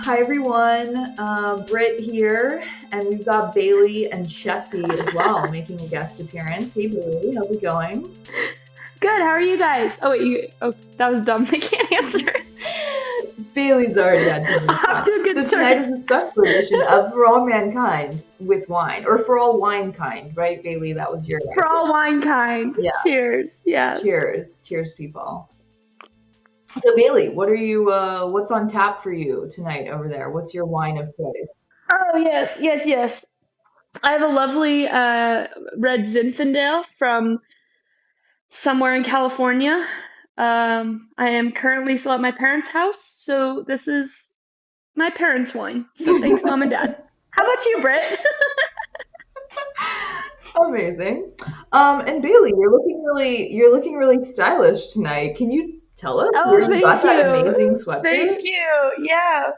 Hi everyone, Britt here, and we've got Bailey and Chessie as well making a guest appearance. Hey Bailey, how's it going? Good. How are you guys? Oh wait, that was dumb. I can't answer. Bailey's already had too much Off to a good So start. tonight is a special edition of For All Mankind with wine, or For All Wine Kind, right, Bailey? That was your For all wine kind. Yeah. Cheers. Yeah. Cheers, people. So Bailey, what are you? What's on tap for you tonight over there? What's your wine of choice? Oh yes. I have a lovely red Zinfandel from somewhere in California. I am currently still at my parents' house, so this is my parents' wine. So thanks, Mom and Dad. How about you, Britt? Amazing. And Bailey, you're looking really stylish tonight. Can you tell us Oh, where you thank got that you. amazing sweatshirt? Thank you. Yeah.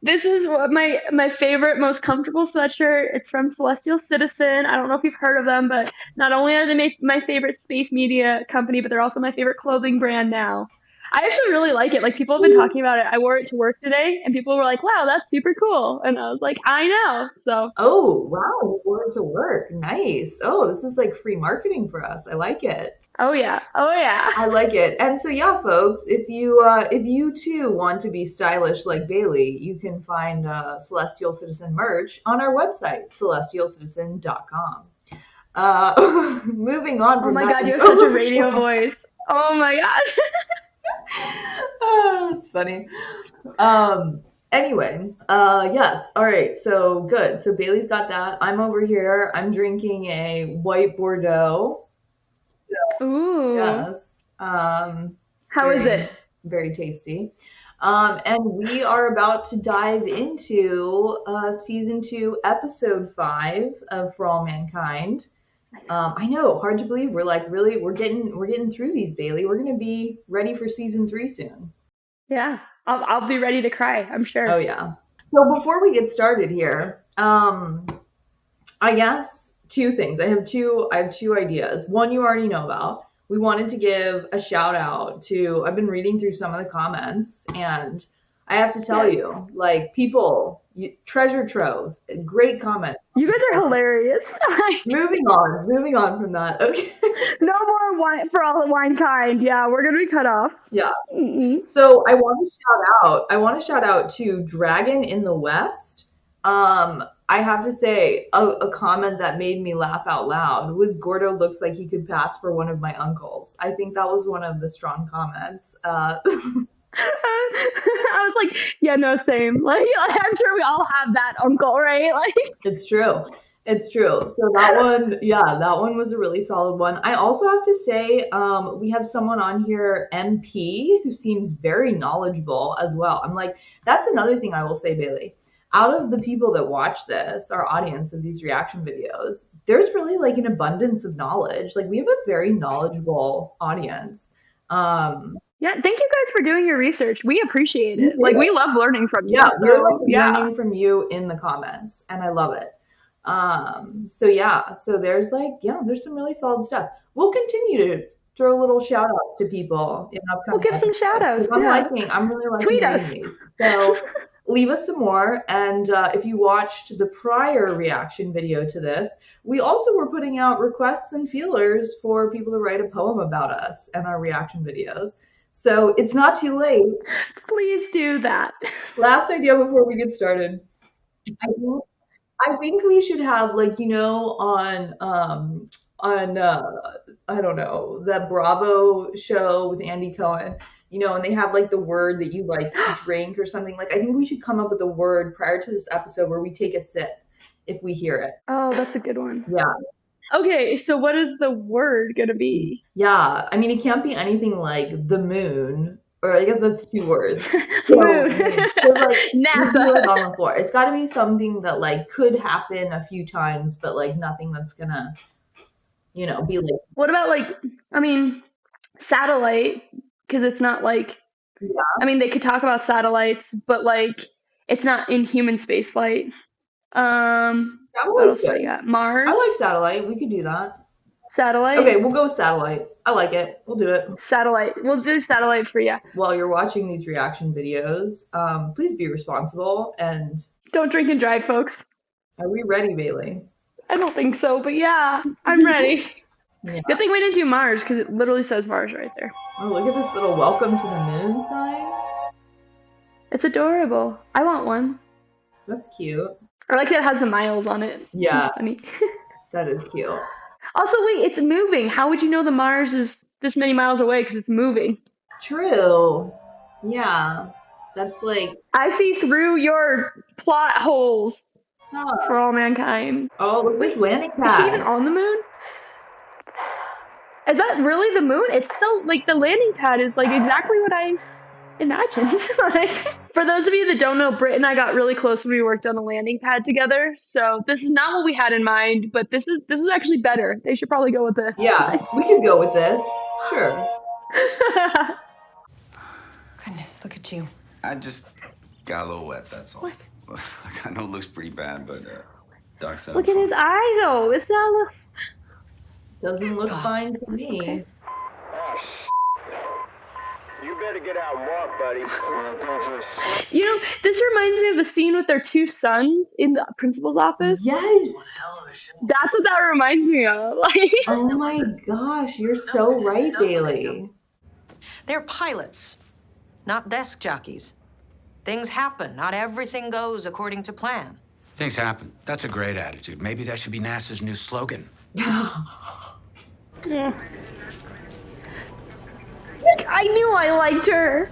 This is what my favorite, most comfortable sweatshirt. It's from Celestial Citizen. I don't know if you've heard of them, but not only are they my favorite space media company, but they're also my favorite clothing brand now. I actually really like it. Like people have been talking about it. I wore it to work today, and people were like, "Wow, that's super cool." And I was like, "I know." So, Oh, wow, you wore it to work. Nice. Oh, this is like free marketing for us. I like it. oh yeah, I like it. And so yeah, folks, if you too want to be stylish like Bailey, you can find Celestial Citizen merch on our website, celestialcitizen.com. Moving on Oh from my that God, you have such a radio voice. Oh my God. Oh, it's funny. Anyway, yes. All right. So good. So Bailey's got that. I'm over here. I'm drinking a white Bordeaux. Ooh, Yes. It's how is very, it? very tasty. And we are about to dive into season 2, episode 5 of For All Mankind. I know, hard to believe. We're getting through these, Bailey. We're gonna be ready for season 3 soon. Yeah, I'll be ready to cry, I'm Oh sure. yeah. So before we get started here, I guess two things. I have two ideas. One you already know about. We wanted to give a shout out to, I've been reading through some of the comments, and I have to tell Yes. you, like, people, treasure trove, great comment. You guys are hilarious. Moving on from that. Okay. No more wine for all the wine kind. Yeah, we're gonna be cut off. Yeah. Mm-mm. So I want to shout out to Dragon in the West. I have to say a comment that made me laugh out loud was Gordo looks like he could pass for one of my uncles. I think that was one of the strong comments. I was like, yeah, no, same. Like, I'm sure we all have that uncle, right? Like, It's true. It's true. So that one, yeah, that one was a really solid one. I also have to say, we have someone on here, MP, who seems very knowledgeable as well. I'm like, that's another thing I will say, Bailey. Out of the people that watch this, our audience of these reaction videos, there's really like an abundance of knowledge. Like we have a very knowledgeable audience. yeah, thank you guys for doing your research. We appreciate it. Like, we love learning from you. Yeah, we're So, like yeah. learning from you in the comments, and I love it. So yeah, so there's like, yeah, there's some really solid stuff. We'll continue to throw little shout outs to people in We'll upcoming give some shout episodes outs. because Yeah. I'm really liking Tweet reading us. these. So leave us some more. And if you watched the prior reaction video to this, we also were putting out requests and feelers for people to write a poem about us and our reaction videos. So it's not too late. Please do that. Last idea before we get started. I think I think we should have like on I don't know, that Bravo show with Andy Cohen, and they have like the word that you like to drink or something. Like I think we should come up with a word prior to this episode where we take a sip if we hear it. Oh, that's a good one. Yeah. Okay, so what is the word gonna be? Yeah. I mean it can't be anything like the moon. Or I guess that's 2 words. Moon. So like NASA. like on the floor. It's got to be something that like could happen a few times, but like nothing that's gonna, be like, What about like, I mean, satellite? Because it's not like, yeah, I mean, they could talk about satellites, but like, it's not in human spaceflight. What satellite's else do I good. got? Mars. I like satellite. We could do that. Satellite? Okay, we'll go with satellite. I like it. We'll do it. Satellite. We'll do satellite for you. While you're watching these reaction videos, please be responsible. And Don't drink and drive, folks. are we ready, Bailey? I don't think so, but yeah, I'm ready. Yeah. Good thing we didn't do Mars, because it literally says Mars right there. Oh, look at this little welcome to the moon sign. It's adorable. I want one. That's cute. I like that it has the miles on it. Yeah. It's funny. That is cute. Also, wait, it's moving. How would you know the Mars is this many miles away? Because it's moving. True. Yeah. That's like... I see through your plot holes Huh. for all mankind. Oh, look at this landing pad. Is she even on the moon? Is that really the moon? It's so, like, the landing pad is, like, exactly what I imagined. Like, for those of you that don't know, Britt and I got really close when we worked on the landing pad together. So this is not what we had in mind, but this is actually better. They should probably go with this. Yeah, we could go with this. Sure. Goodness, look at you. I just got a little wet, that's all. What? I know it looks pretty bad, but Doc said Look at his eye, though. It's not. Doesn't look fine to me. Okay. You better get out and walk, buddy. You know, this reminds me of the scene with their two sons in the principal's office. Yes. That's what that reminds me of. Like, Oh my gosh, you're so right, Bailey. They're pilots, not desk jockeys. Things happen. Not everything goes according to plan. Things happen. That's a great attitude. Maybe that should be NASA's new slogan. yeah. I knew I liked her.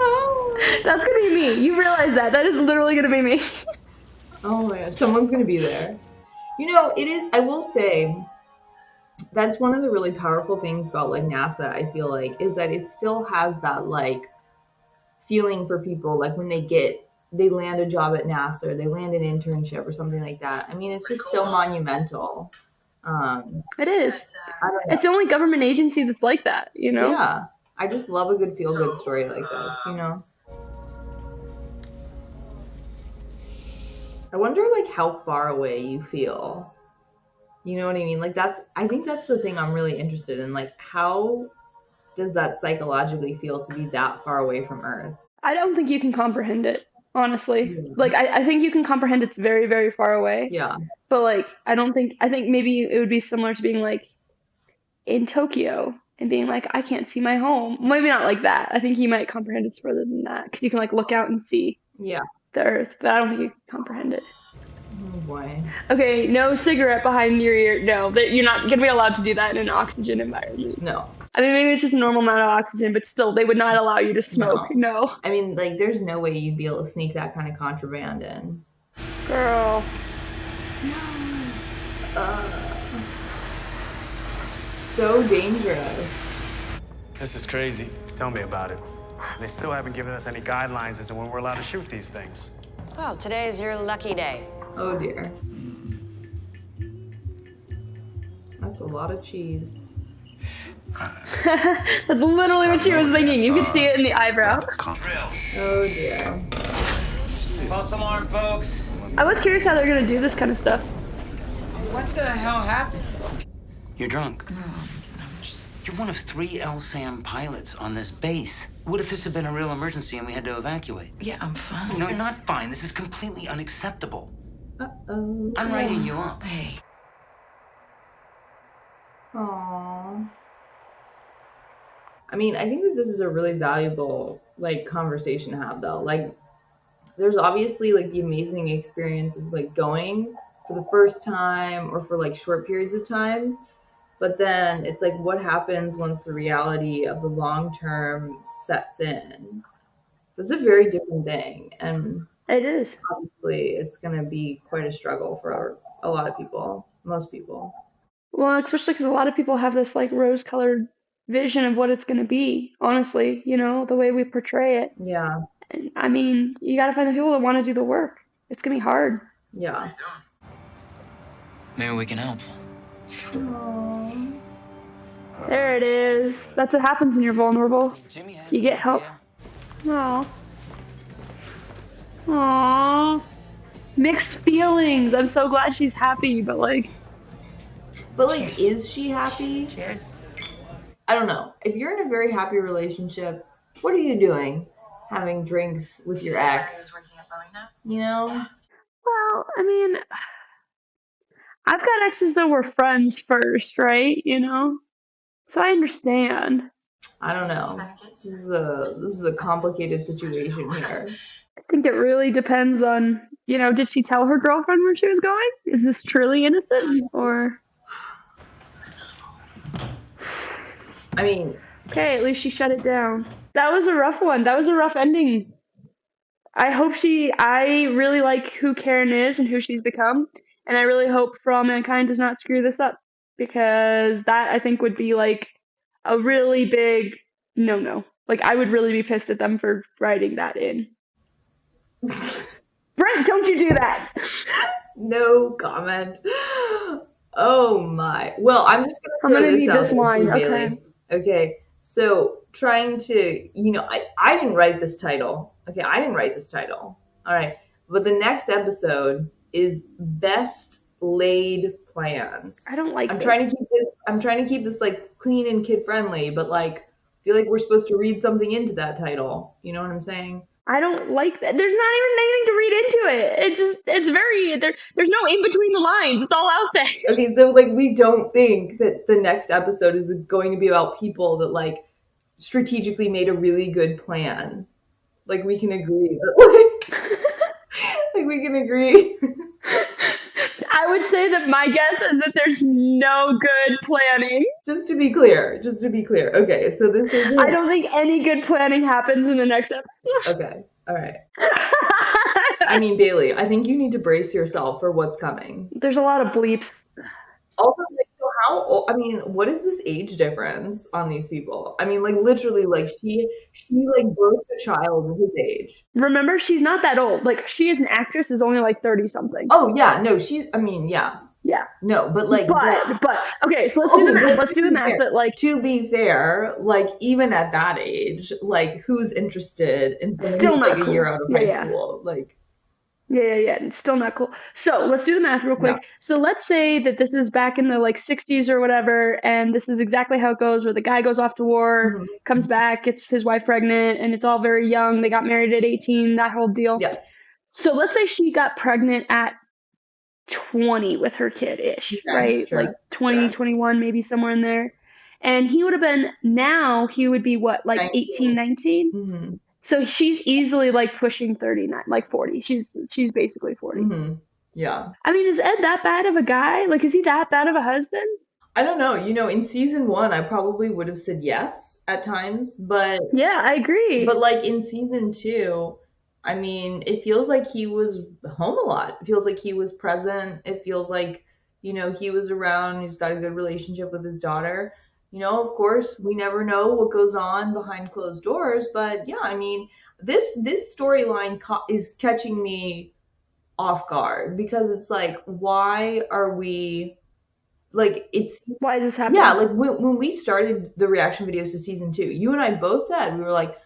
Oh, that's gonna be me. You realize that? That is literally gonna be me. Oh my gosh, someone's gonna be there. You know, it is, I will say, that's one of the really powerful things about like NASA, I feel like, is that it still has that like feeling for people, like when they land a job at NASA or they land an internship or something like that. I mean, it's just so monumental. It is. I don't know. It's the only government agency that's like that, you know? Yeah. I just love a good feel-good story like this, you know? I wonder, like, how far away you feel. You know what I mean? Like, I think that's the thing I'm really interested in. Like, how does that psychologically feel to be that far away from Earth? I don't think you can comprehend it, honestly. Yeah. Like, I think you can comprehend it's very, very far away. Yeah. But, like, I think maybe it would be similar to being, like, in Tokyo and being like, I can't see my home. Maybe not like that. I think you might comprehend it's further than that because you can, like, look out and see Yeah. the Earth, but I don't think you can comprehend it. Oh, boy. Okay, no cigarette behind your ear. No, you're not going to be allowed to do that in an oxygen environment. No. I mean, maybe it's just a normal amount of oxygen, but still, they would not allow you to smoke. No. I mean, like, there's no way you'd be able to sneak that kind of contraband in. Girl. So dangerous. This is crazy. Tell me about it. They still haven't given us any guidelines as to when we're allowed to shoot these things. Well, today is your lucky day. Oh, dear. That's a lot of cheese. That's literally what she was thinking. You could see it in the eyebrow. Oh, dear. False alarm, folks. I was curious how they're going to do this kind of stuff. What the hell happened? You're drunk. You're one of 3 LSAM pilots on this base. What if this had been a real emergency and we had to evacuate? Yeah, I'm fine. No, you're not fine. This is completely unacceptable. Uh-oh. I'm writing you up. Hey. Aww. I mean, I think that this is a really valuable, like, conversation to have, though. Like, there's obviously, like, the amazing experience of, like, going for the first time or for, like, short periods of time. But then it's like, what happens once the reality of the long term sets in? It's a very different thing. And It is. obviously, it's going to be quite a struggle for a lot of people, most people. Well, especially because a lot of people have this, like, rose-colored vision of what it's going to be, honestly, you know, the way we portray it. Yeah. And, I mean, you got to find the people that want to do the work. It's going to be hard. Yeah. Maybe we can help. Aww. There it is. That's what happens when you're vulnerable. You get help. Aww. Aww. Mixed feelings. I'm so glad she's happy, but like, But like, is she happy? Cheers. I don't know. If you're in a very happy relationship, what are you doing? Having drinks with your ex? You know? Well, I mean, I've got exes that were friends first, right? You know? So I understand. I don't know. This is a complicated situation here. I think it really depends on, did she tell her girlfriend where she was going? Is this truly innocent? Or. I mean, Okay, at least she shut it down. That was a rough one. That was a rough ending. I really like who Karen is and who she's become. And I really hope For All Mankind does not screw this up. Because that, I think, would be like a really big no. Like, I would really be pissed at them for writing that in. Brent, don't you do that! no comment. Oh my. Well, I'm just gonna throw this out this line. there, Bailey. Okay. So trying to, I didn't write this title. Okay, I didn't write this title. All right. But the next episode is Best Laid Plans. I don't like I'm trying to keep this like clean and kid friendly, but like I feel like we're supposed to read something into that title. You know what I'm saying? I don't like that. There's not even anything to read into it. It's very, there's no in between the lines. It's all out there. Okay, so like we don't think that the next episode is going to be about people that like strategically made a really good plan. Like we can agree that like we can agree. I would say that my guess is that there's no good planning. Just to be clear. Okay, so this is I don't think any good planning happens in the next episode. Okay, all right. I mean, Bailey, I think you need to brace yourself for what's coming. There's a lot of bleeps. Also, like, so how old, I mean, what is this age difference on these people? I mean, like, literally, like, she like, birthed a child at his age. Remember, she's not that old. Like, she as an actress is only, like, 30-something. Oh, yeah, no, yeah. Yeah. No, but, like... But, okay, so let's do the math. Let's do the math that, like... To be fair, like, even at that age, like, who's interested in someone still who's, not like, cool. a year out of high school? Like... Yeah. It's still not cool. So let's do the math real quick. Yeah. So let's say that this is back in the like 60s or whatever, and this is exactly how it goes, where the guy goes off to war, comes back, gets his wife pregnant, and it's all very young. They got married at 18, that whole deal. Yeah. So let's say she got pregnant at 20 with her kid-ish, right? Sure, like 20, 21, maybe somewhere in there. And he would be what, like 19. 18, 19? Mm-hmm. So she's easily like pushing 39, like 40. She's basically 40. Mm-hmm. Yeah. I mean, is Ed that bad of a guy? Like, is he that bad of a husband? I don't know. In season 1, I probably would have said yes at times, but... Yeah, I agree. But like in season 2, I mean, it feels like he was home a lot. It feels like he was present. It feels like, he was around. He's got a good relationship with his daughter. Of course, we never know what goes on behind closed doors, but yeah, I mean, this storyline is catching me off guard because it's like, why are we, like, why is this happening? Yeah, like when we started the reaction videos to season 2, you and I both said, we were like,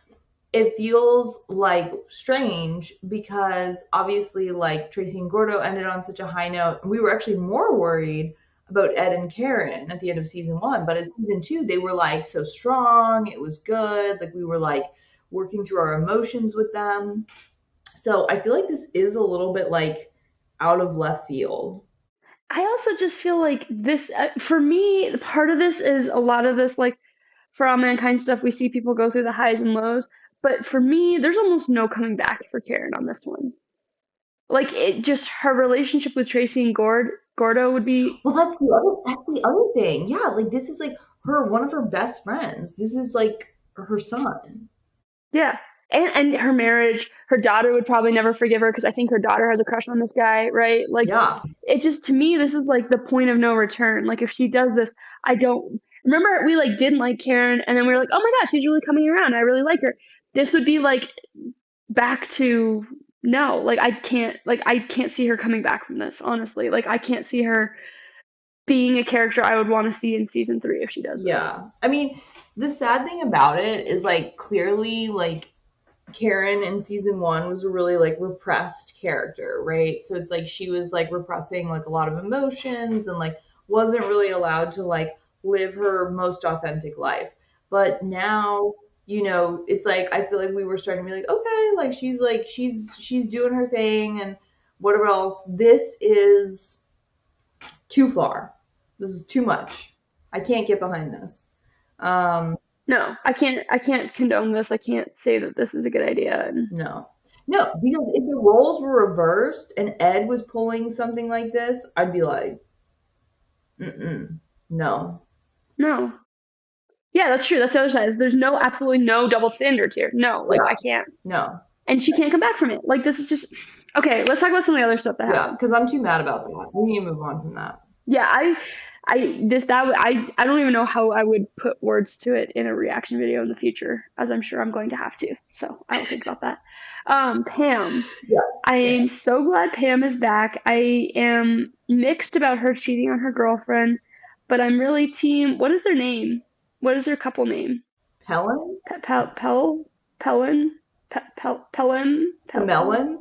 it feels like strange because obviously like Tracy and Gordo ended on such a high note, and we were actually more worried about Ed and Karen at the end of season 1, but in season 2 they were like so strong, it was good, like we were like working through our emotions with them. So I feel like this is a little bit like out of left field. I also just feel like this, for me, part of this is a lot of this like For All Mankind stuff, we see people go through the highs and lows, but for me there's almost no coming back for Karen on this one. Like, it just, her relationship with Tracy and Gordo would be... Well, that's the other thing. Yeah, like, this is, like, one of her best friends. This is, like, her son. Yeah. And her marriage, her daughter would probably never forgive her because I think her daughter has a crush on this guy, right? Like, yeah. It just, to me, this is, like, the point of no return. Like, if she does this, I don't... Remember, we, like, didn't like Karen, and then we were like, oh my gosh, she's really coming around. I really like her. This would be, like, back to... No, like I can't see her coming back from this, honestly. Like, I can't see her being a character I would want to see in season 3 if she does. Yeah. This. I mean, the sad thing about it is like clearly like Karen in season 1 was a really like repressed character, right? So it's like she was like repressing like a lot of emotions and like wasn't really allowed to like live her most authentic life. But now, it's like I feel like we were starting to be like, okay, like she's doing her thing and whatever else. This is too far. This is too much. I can't get behind this. No, I can't condone this. I can't say that this is a good idea. And No. No, because if the roles were reversed and Ed was pulling something like this, I'd be like, no. no. Yeah, that's true. That's the other side. There's absolutely no double standard here. No, like Yeah. I can't. No. And she can't come back from it. Like this is just okay. Let's talk about some of the other stuff that Yeah, happened. because I'm too mad about that. We need to move on from that. Yeah, I don't even know how I would put words to it in a reaction video in the future, as I'm sure I'm going to have to. So I will think about that. Pam. Yeah. I am so glad Pam is back. I am mixed about her cheating on her girlfriend, but I'm really team. What is their name? What is their couple name? Helen? Pelin? Melon?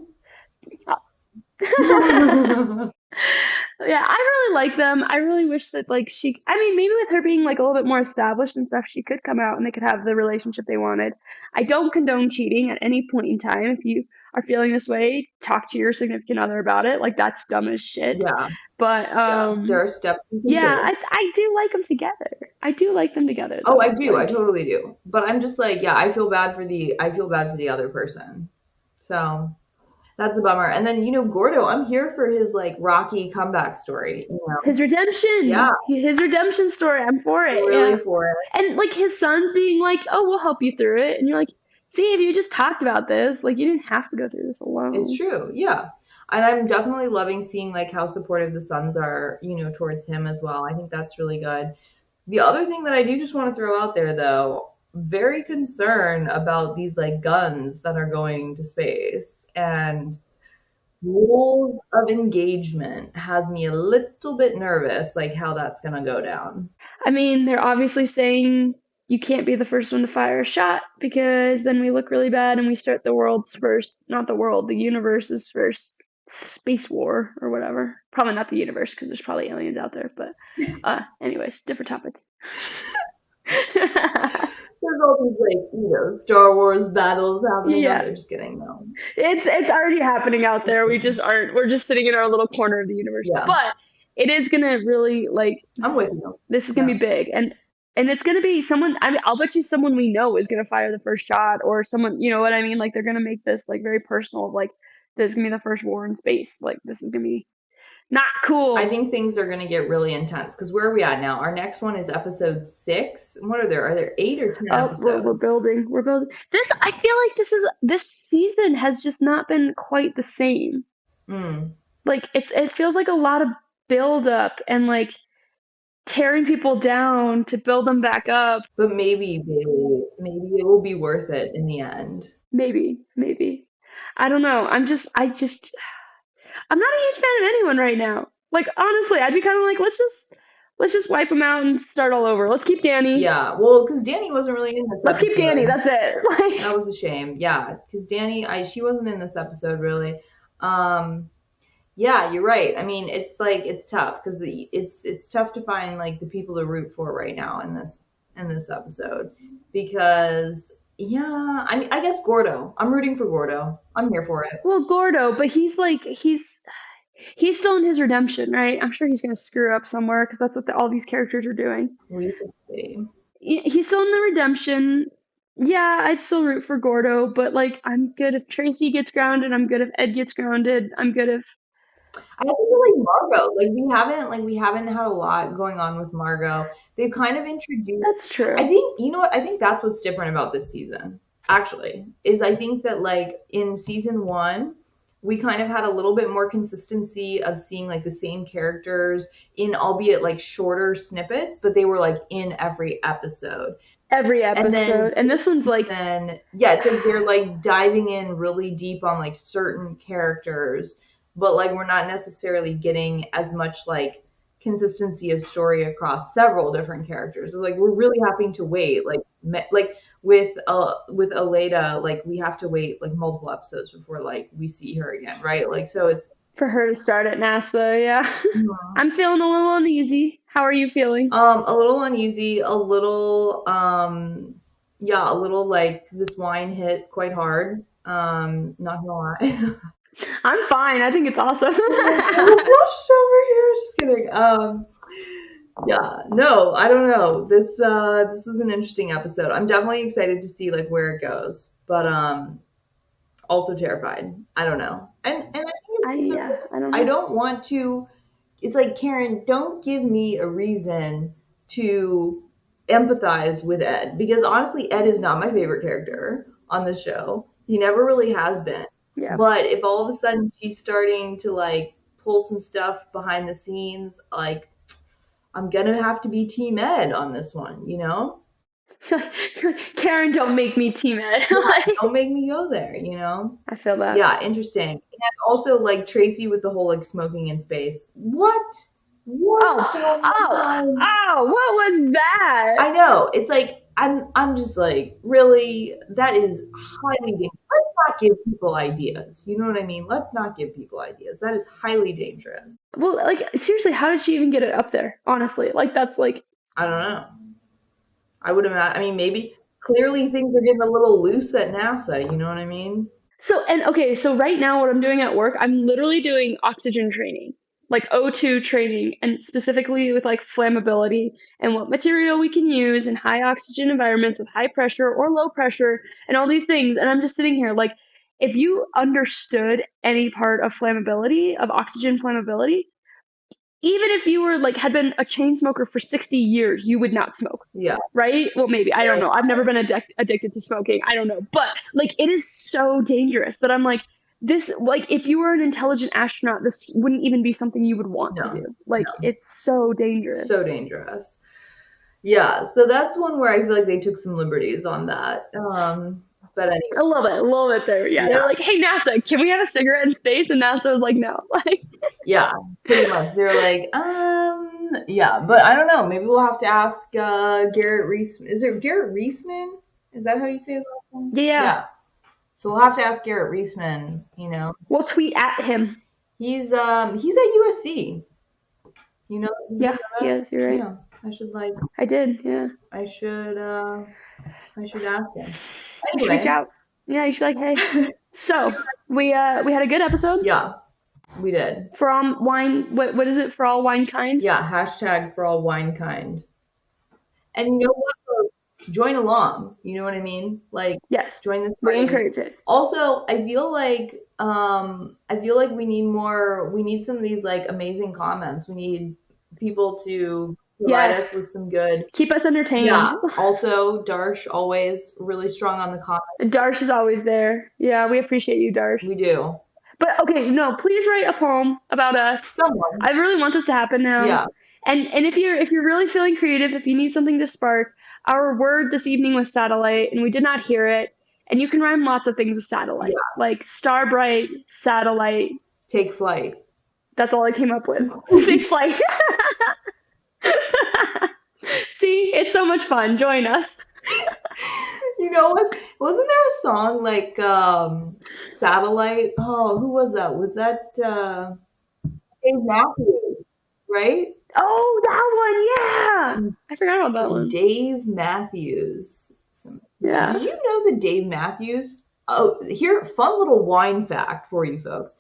Yeah, I really like them. I really wish that like maybe with her being like a little bit more established and stuff, she could come out and they could have the relationship they wanted. I don't condone cheating at any point in time. If you are feeling this way, talk to your significant other about it. Like that's dumb as shit. Yeah. But there are steps. yeah, I do like them together. I do like them together. Oh, though. I do. Like, I totally do. But I'm just like, yeah, I feel bad for the other person. So that's a bummer. And then, Gordo, I'm here for his like rocky comeback story. His redemption. Yeah. His redemption story. I'm for it. Really Yeah. for it. And like his sons being like, "Oh, we'll help you through it," and you're like, "See, if you just talked about this, like you didn't have to go through this alone." It's true. Yeah. And I'm definitely loving seeing like how supportive the sons are, towards him as well. I think that's really good. The other thing that I do just want to throw out there though, very concerned about these like guns that are going to space and rules of engagement has me a little bit nervous, like how that's gonna go down. I mean, they're obviously saying you can't be the first one to fire a shot because then we look really bad and we start the world's first, not the world, the universe's first space war or whatever. Probably not the universe because there's probably aliens out there, but anyways, different topic. There's all these like, Star Wars battles happening Yeah. out there. Just kidding, no. It's already happening out there. We're just sitting in our little corner of the universe. Yeah. But it is gonna really like I'm with you. this is gonna be big and it's gonna be someone. I mean, I'll bet you someone we know is gonna fire the first shot or someone. You know what I mean? Like they're gonna make this like very personal. Like this is gonna be the first war in space. Like this is gonna be not cool. I think things are gonna get really intense because where are we at now? Our next one is episode 6. What are there? Are there 8 or 10 episodes? We're building. This. I feel like this season has just not been quite the same. Like it feels like a lot of build up and like tearing people down to build them back up. But maybe, Bailey, maybe it will be worth it in the end. Maybe. I don't know. I'm not a huge fan of anyone right now. Like honestly, I'd be kind of like, let's just wipe them out and start all over. Let's keep Danny. Yeah, well, because Danny wasn't really in this. Let's keep Danny. That's it. Like that was a shame. Yeah, because Danny, she wasn't in this episode really. Yeah, you're right. I mean, it's like it's tough because it's tough to find like the people to root for right now in this episode because yeah, I mean, I guess Gordo. I'm rooting for Gordo. I'm here for it. Well, Gordo, but he's still in his redemption, right? I'm sure he's gonna screw up somewhere because that's what all these characters are doing. We can see. He's still in the redemption. Yeah, I'd still root for Gordo, but like I'm good if Tracy gets grounded. I'm good if Ed gets grounded. I'm good if I think like Margot, we haven't had a lot going on with Margot. They've kind of introduced. That's true. I think you know what? I think that's what's different about this season. Actually, is I think that like in season 1, we kind of had a little bit more consistency of seeing like the same characters in albeit like shorter snippets, but they were like in every episode. And this one's like it's like they're like diving in really deep on like certain characters. But like we're not necessarily getting as much like consistency of story across several different characters. Like we're really having to wait. Like with Aleda, like we have to wait like multiple episodes before like we see her again, right? Like so it's for her to start at NASA. Yeah, I'm feeling a little uneasy. How are you feeling? A little uneasy, a little like this wine hit quite hard. Not gonna lie. I'm fine. I think it's awesome. Flushed over here. Just kidding. Yeah, no, I don't know. This was an interesting episode. I'm definitely excited to see like where it goes, but also terrified. I don't know. And I think I don't know. I don't want to. It's like, Karen, don't give me a reason to empathize with Ed, because honestly, Ed is not my favorite character on the show. He never really has been. Yeah. But if all of a sudden she's starting to like pull some stuff behind the scenes, like, I'm gonna have to be Team Ed on this one, you know? Karen, don't make me Team Ed. Don't make me go there, you know? I feel that. Yeah, interesting. And also like Tracy with the whole like smoking in space. What? Oh, what was that? I know. It's like I'm just like, really? That is highly dangerous. Let's not give people ideas. You know what I mean? Let's not give people ideas. That is highly dangerous. Well, like, seriously, how did she even get it up there? Honestly, like, that's like, I don't know. I would imagine. I mean, maybe clearly things are getting a little loose at NASA. You know what I mean? so right now what I'm doing at work, I'm literally doing oxygen training, like O2 training, and specifically with like flammability and what material we can use in high oxygen environments with high pressure or low pressure and all these things. And I'm just sitting here like, if you understood any part of flammability, of oxygen flammability, even if you were like had been a chain smoker for 60 years, you would not smoke. Yeah. Right? Well, maybe. I don't know. I've never been addicted to smoking. I don't know. But like, it is so dangerous that I'm like, this, like, if you were an intelligent astronaut, this wouldn't even be something you would want to do. Like, it's so dangerous. So dangerous. Yeah. So that's one where I feel like they took some liberties on that. But anyway. A little bit there. Yeah. They're like, hey, NASA, can we have a cigarette in space? And NASA was like, no. Like, yeah, pretty much. They're like, yeah, but I don't know. Maybe we'll have to ask Garrett Reisman. Is there Garrett Reisman? Is that how you say his last name? Yeah. So we'll have to ask Garrett Reisman, you know. We'll tweet at him. He's at USC. You know? Yeah, he is, you're right. Yeah. I did, yeah. I should ask him. Anyway. You should reach out. Yeah, you should be like, hey. So we had a good episode. Yeah, we did. For all wine, what is it? For all wine kind? Yeah, hashtag for all wine kind. And you know what, folks? Join along. You know what I mean? Like, yes, join this party. We encourage it. Also, I feel like we need some of these like amazing comments. We need people to provide us with some good. Keep us entertained. Yeah. Also, Darsh, always really strong on the comments. Darsh is always there. Yeah, we appreciate you, Darsh. We do. But okay, no, please write a poem about us. Someone. I really want this to happen now. Yeah. And if you're really feeling creative, if you need something to spark, our word this evening was satellite, and we did not hear it. And you can rhyme lots of things with satellite, like star bright, satellite, take flight. That's all I came up with. Take flight. See, it's so much fun. Join us. You know what? Wasn't there a song like Satellite? Oh, who was that? Was that Dave Matthews, right? Oh, that one, yeah. I forgot about that one. Dave Matthews. Yeah. Did you know that Dave Matthews? Oh, here, fun little wine fact for you folks.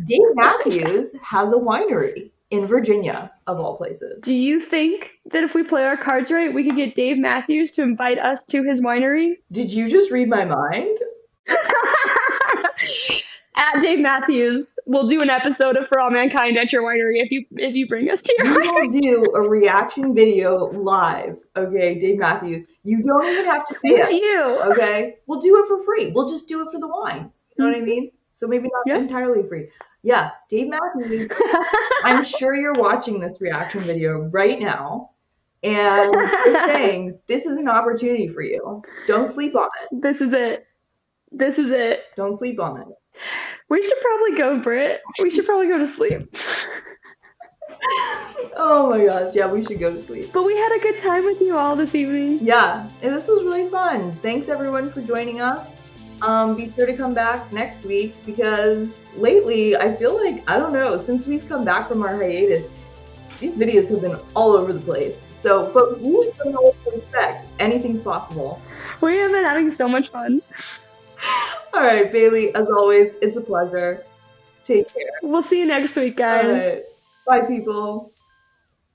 Dave Matthews has a winery in Virginia, of all places. Do you think that if we play our cards right, we could get Dave Matthews to invite us to his winery? Did you just read my mind? At Dave Matthews, we'll do an episode of For All Mankind at your winery if you bring us to your winery. We will do a reaction video live, okay, Dave Matthews. You don't even have to pay us. You. Okay? We'll do it for free. We'll just do it for the wine. You know what I mean? So maybe not entirely free. Yeah, Dave Matthews, I'm sure you're watching this reaction video right now, and you're saying this is an opportunity for you. Don't sleep on it. This is it. This is it. Don't sleep on it. We should probably go, Britt. We should probably go to sleep. Oh my gosh, yeah, we should go to sleep. But we had a good time with you all this evening. Yeah, and this was really fun. Thanks everyone for joining us. Be sure to come back next week, because lately I feel like, I don't know, since we've come back from our hiatus, these videos have been all over the place. So, but we still know what to expect. Anything's possible. We have been having so much fun. All right, Bailey, as always, it's a pleasure. Take care. We'll see you next week, guys. All right. Bye, people.